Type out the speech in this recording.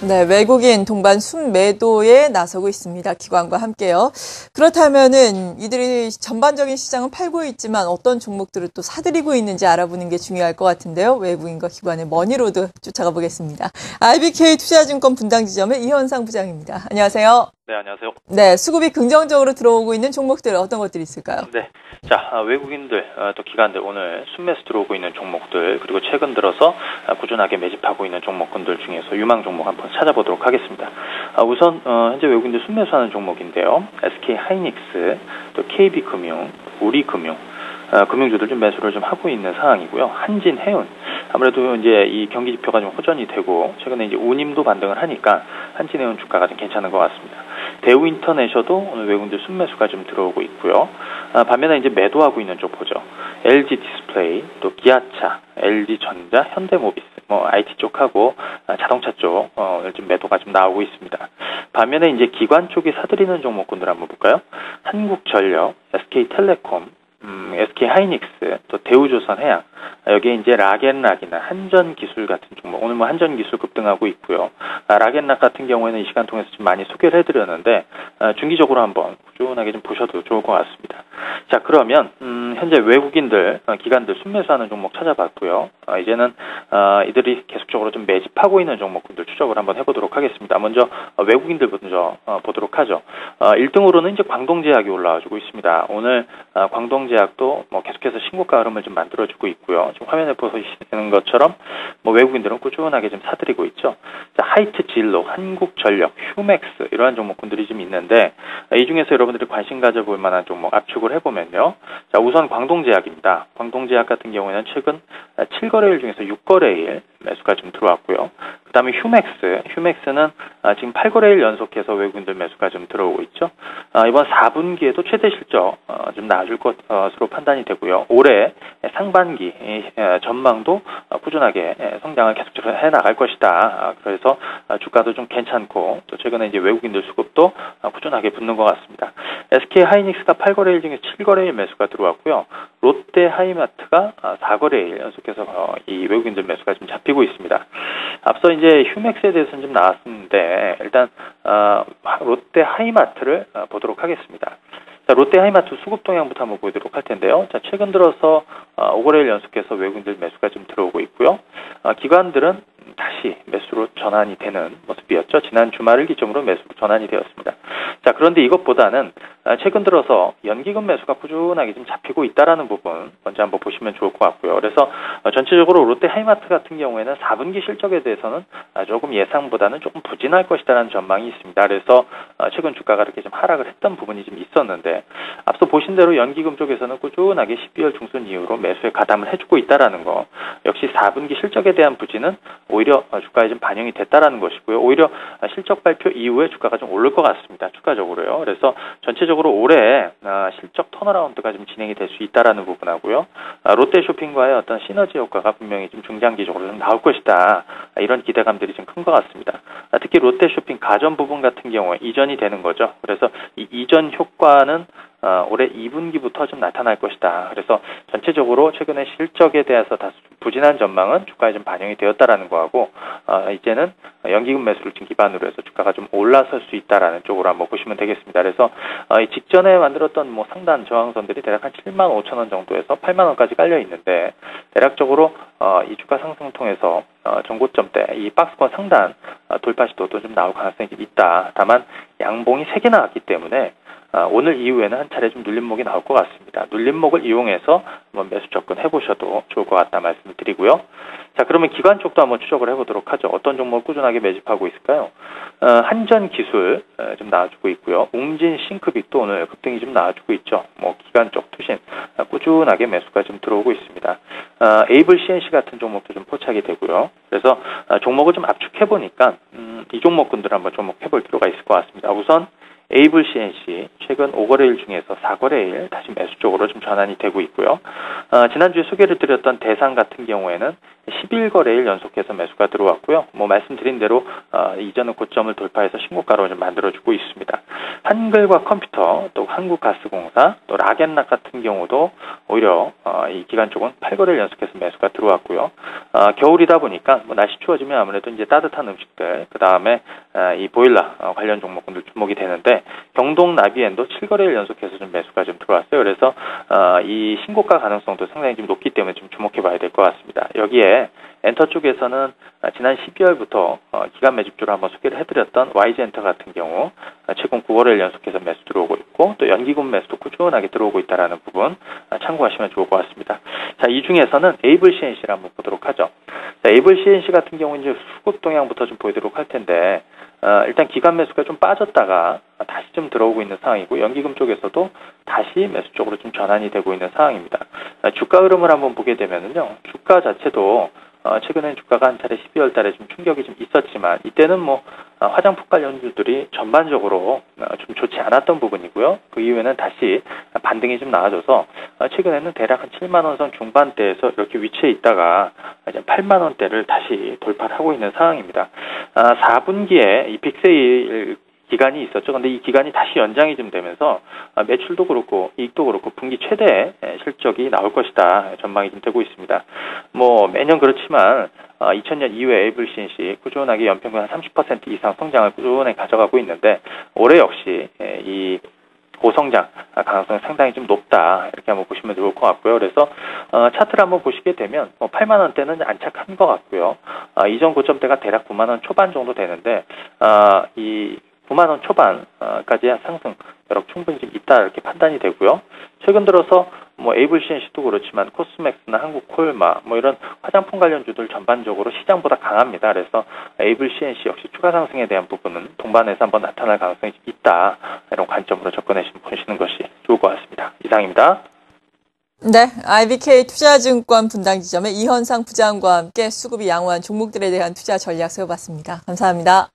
네, 외국인 동반 순매도에 나서고 있습니다. 기관과 함께요. 그렇다면은 이들이 전반적인 시장은 팔고 있지만 어떤 종목들을 또 사들이고 있는지 알아보는 게 중요할 것 같은데요. 외국인과 기관의 머니로드 쫓아가 보겠습니다. IBK 투자증권 분당지점의 이현상 부장입니다. 안녕하세요. 네, 안녕하세요. 네, 수급이 긍정적으로 들어오고 있는 종목들 어떤 것들이 있을까요? 네. 자, 외국인들, 또 기관들 오늘 순매수 들어오고 있는 종목들, 그리고 최근 들어서 꾸준하게 매집하고 있는 종목군들 중에서 유망 종목 한번 찾아보도록 하겠습니다. 우선, 현재 외국인들 순매수하는 종목인데요. SK하이닉스, 또 KB금융, 우리금융, 금융주들 좀 매수를 좀 하고 있는 상황이고요. 한진해운, 아무래도 이제 이 경기 지표가 좀 호전이 되고, 최근에 이제 운임도 반등을 하니까 한진해운 주가가 좀 괜찮은 것 같습니다. 대우인터내셔도 오늘 외국인들 순매수가 좀 들어오고 있고요. 반면에 이제 매도하고 있는 쪽 보죠. LG 디스플레이, 또 기아차, LG전자, 현대모비스, IT 쪽하고 자동차 쪽 오늘 좀 매도가 좀 나오고 있습니다. 반면에 이제 기관 쪽이 사들이는 종목군들 한번 볼까요? 한국전력, SK텔레콤, SK하이닉스, 또 대우조선해양, 여기에 이제 락앤락이나 한전기술 같은 종목, 오늘 한전기술 급등하고 있고요. 락앤락 같은 경우에는 이 시간 통해서 좀 많이 소개를 해드렸는데, 중기적으로 한번 꾸준하게 좀 보셔도 좋을 것 같습니다. 자, 그러면, 현재 외국인들, 기관들 순매수하는 종목 찾아봤고요. 이제는, 이들이 계속적으로 좀 매집하고 있는 종목군들 추적을 한번 해보도록 하겠습니다. 먼저, 외국인들 먼저 보도록 하죠. 1등으로는 이제 광동제약이 올라와주고 있습니다. 오늘, 광동제약도 계속해서 신고가 흐름을 좀 만들어주고 있고요. 지금 화면에 보시는 것처럼 외국인들은 꾸준하게 좀 사들이고 있죠. 자, 하이트진로, 한국전력, 휴맥스 이러한 종목군들이 좀 있는데 이 중에서 여러분들이 관심 가져볼 만한 종목 압축을 해보면요. 자, 우선 광동제약입니다. 광동제약 같은 경우에는 최근 7거래일 중에서 6거래일 매수가 좀 들어왔고요. 그 다음에 휴맥스는 지금 8거래일 연속해서 외국인들 매수가 좀 들어오고 있죠. 이번 4분기에도 최대 실적 좀 나아질 것으로 판단이 되고요. 올해 상반기 전망도 꾸준하게 성장을 계속적으로 해나갈 것이다. 그래서 주가도 좀 괜찮고 또 최근에 이제 외국인들 수급도 꾸준하게 붙는 것 같습니다. SK하이닉스가 8거래일 중에 7거래일 매수가 들어왔고요. 롯데하이마트가 4거래일 연속해서 이 외국인들 매수가 좀 잡히고 있습니다. 앞서 이제 휴맥스에 대해서는 좀 나왔는데 일단 롯데하이마트를 보도록 하겠습니다. 자, 롯데하이마트 수급 동향부터 한번 보도록 할 텐데요. 자, 최근 들어서 5거래일 연속해서 외국인들 매수가 좀 들어오고 있고요. 기관들은 다시 매수로 전환이 되는 모습이었죠. 지난 주말을 기점으로 매수로 전환이 되었습니다. 자, 그런데 이것보다는 최근 들어서 연기금 매수가 꾸준하게 좀 잡히고 있다라는 부분 먼저 한번 보시면 좋을 것 같고요. 그래서 전체적으로 롯데하이마트 같은 경우에는 4분기 실적에 대해서는 조금 예상보다는 조금 부진할 것이다라는 전망이 있습니다. 그래서 최근 주가가 이렇게 좀 하락을 했던 부분이 좀 있었는데 앞서 보신 대로 연기금 쪽에서는 꾸준하게 12월 중순 이후로 매수에 가담을 해주고 있다라는 거 역시 4분기 실적에 대한 부진은 오히려 주가에 좀 반영이 됐다라는 것이고요. 오히려 실적 발표 이후에 주가가 좀 오를 것 같습니다. 추가적으로요. 그래서 전체적으로 올해 실적 턴어라운드가 좀 진행이 될 수 있다라는 부분하고요. 롯데쇼핑과의 어떤 시너지 효과가 분명히 좀 중장기적으로 좀 나올 것이다. 이런 기대감들이 좀 큰 것 같습니다. 특히 롯데쇼핑 가전 부분 같은 경우에 이전이 되는 거죠. 그래서 이 이전 효과는 올해 2분기부터 좀 나타날 것이다. 그래서 전체적으로 최근에 실적에 대해서 다소 부진한 전망은 주가에 좀 반영이 되었다라는 거하고 이제는 연기금 매수를 좀 기반으로 해서 주가가 좀 올라설 수 있다라는 쪽으로 한번 보시면 되겠습니다. 그래서 이 직전에 만들었던 상단 저항선들이 대략 한 75,000원 정도에서 8만 원까지 깔려 있는데 대략적으로 이 주가 상승을 통해서 전고점대 이 박스권 상단 돌파 시도도 좀 나올 가능성이 좀 있다. 다만 양봉이 3개 나왔기 때문에 오늘 이후에는 한 차례 좀 눌림목이 나올 것 같습니다. 눌림목을 이용해서 한번 매수 접근해 보셔도 좋을 것 같다 말씀을 드리고요. 자, 그러면 기관 쪽도 한번 추적을 해보도록 하죠. 어떤 종목을 꾸준하게 매집하고 있을까요? 한전기술 좀 나와주고 있고요. 웅진 싱크빅도 오늘 급등이 좀 나와주고 있죠. 기관 쪽 투신 꾸준하게 매수가 좀 들어오고 있습니다. 에이블 CNC 같은 종목도 좀 포착이 되고요. 그래서 종목을 좀 압축해 보니까 이 종목군들 한번 접목해 볼 필요가 있을 것 같습니다. 우선 에이블 CNC 최근 5거래일 중에서 4거래일 다시 매수 쪽으로 좀 전환이 되고 있고요. 지난주에 소개를 드렸던 대상 같은 경우에는 11거래일 연속해서 매수가 들어왔고요. 말씀드린 대로 이전의 고점을 돌파해서 신고가로 좀 만들어주고 있습니다. 한글과 컴퓨터, 또 한국가스공사, 또 락앤락 같은 경우도 오히려 이 기간 쪽은 8거래일 연속해서 매수가 들어왔고요. 겨울이다 보니까 날씨 추워지면 아무래도 이제 따뜻한 음식들, 그 다음에 이 보일러 관련 종목군들 주목이 되는데 경동 나비엔도 7거래일 연속해서 좀 매수가 좀 들어왔어요. 그래서 이 신고가 가능성도 상당히 좀 높기 때문에 좀 주목해봐야 될 것 같습니다. 여기에 엔터 쪽에서는 지난 12월부터 기간 매집주로 한번 소개를 해드렸던 YG엔터 같은 경우 최근 9거래일 연속해서 매수 들어오고 있고 또 연기금 매수도 꾸준하게 들어오고 있다는 부분 참고하시면 좋을 것 같습니다. 자, 이 중에서는 에이블 CNC를 한번 보도록 하죠. 자, 에이블 CNC 같은 경우는 이제 수급 동향부터 좀 보여드리도록 할 텐데 일단 기간 매수가 좀 빠졌다가 다시 좀 들어오고 있는 상황이고 연기금 쪽에서도 다시 매수 쪽으로 좀 전환이 되고 있는 상황입니다. 주가 흐름을 한번 보게 되면은요, 주가 자체도 최근엔 주가가 한 차례 12월 달에 좀 충격이 좀 있었지만 이때는 화장품 관련주들이 전반적으로 좀 좋지 않았던 부분이고요. 그 이후에는 다시 반등이 좀 나아져서 최근에는 대략 한 7만 원 선 중반대에서 이렇게 위치해 있다가 이제 8만 원대를 다시 돌파를 하고 있는 상황입니다. 4분기에 이 빅세일 기간이 있었죠. 근데 이 기간이 다시 연장이 좀 되면서 매출도 그렇고 이익도 그렇고 분기 최대 실적이 나올 것이다 전망이 좀 되고 있습니다. 매년 그렇지만 2000년 이후에 에이블 CNC 꾸준하게 연평균 한 30% 이상 성장을 꾸준히 가져가고 있는데 올해 역시 이 고성장 가능성이 상당히 좀 높다 이렇게 한번 보시면 좋을 것 같고요. 그래서 차트를 한번 보시게 되면 8만 원대는 안착한 것 같고요. 이전 고점대가 대략 9만 원 초반 정도 되는데 이 9만 원 초반까지의 상승 여력 충분히 좀 있다 이렇게 판단이 되고요. 최근 들어서 에이블 CNC도 그렇지만 코스맥스나 한국콜마 이런 화장품 관련주들 전반적으로 시장보다 강합니다. 그래서 에이블 CNC 역시 추가 상승에 대한 부분은 동반해서 한번 나타날 가능성이 있다 이런 관점으로 접근하시는 것이 좋을 것 같습니다. 이상입니다. 네, IBK 투자증권 분당 지점의 이현상 부장과 함께 수급이 양호한 종목들에 대한 투자 전략 세워봤습니다. 감사합니다.